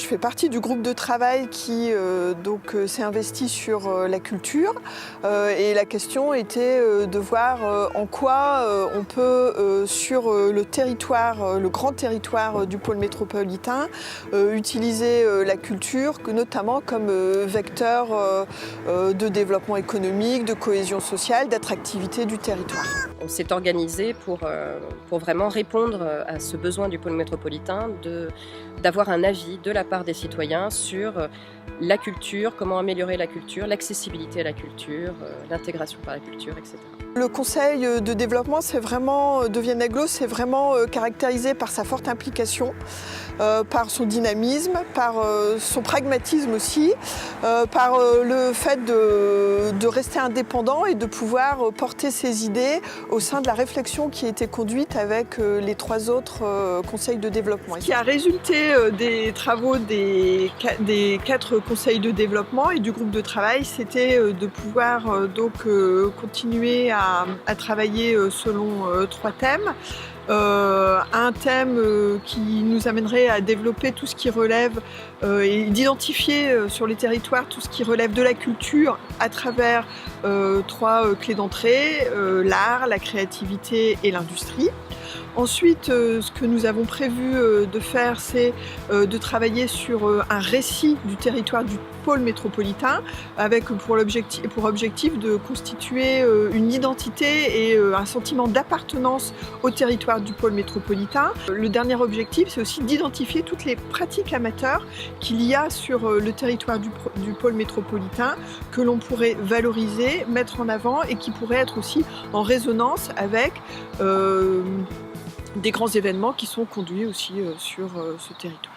Je fais partie du groupe de travail qui s'est investi sur la culture et la question était de voir en quoi on peut sur le territoire, le grand territoire du pôle métropolitain, utiliser la culture notamment comme vecteur de développement économique, de cohésion sociale, d'attractivité du territoire. On s'est organisé pour vraiment répondre à ce besoin du pôle métropolitain d'avoir un avis de la part des citoyens sur la culture, comment améliorer la culture, l'accessibilité à la culture, l'intégration par la culture, etc. Le conseil de développement de Vienne-Agglo, c'est vraiment caractérisé par sa forte implication, par son dynamisme, par son pragmatisme aussi, par le fait de rester indépendant et de pouvoir porter ses idées au sein de la réflexion qui a été conduite avec les 3 autres conseils de développement. Ce qui a résulté des travaux des 4 conseils de développement et du groupe de travail, c'était de pouvoir continuer à travailler selon 3 thèmes. Un thème qui nous amènerait à développer tout ce qui relève et d'identifier sur les territoires tout ce qui relève de la culture à travers 3 clés d'entrée, l'art, la créativité et l'industrie. Ensuite, ce que nous avons prévu de faire, c'est de travailler sur un récit du territoire du pôle métropolitain avec pour objectif de constituer une identité et un sentiment d'appartenance au territoire du pôle métropolitain. Le dernier objectif, c'est aussi d'identifier toutes les pratiques amateurs qu'il y a sur le territoire du pôle métropolitain que l'on pourrait valoriser, mettre en avant et qui pourraient être aussi en résonance avec des grands événements qui sont conduits aussi sur ce territoire.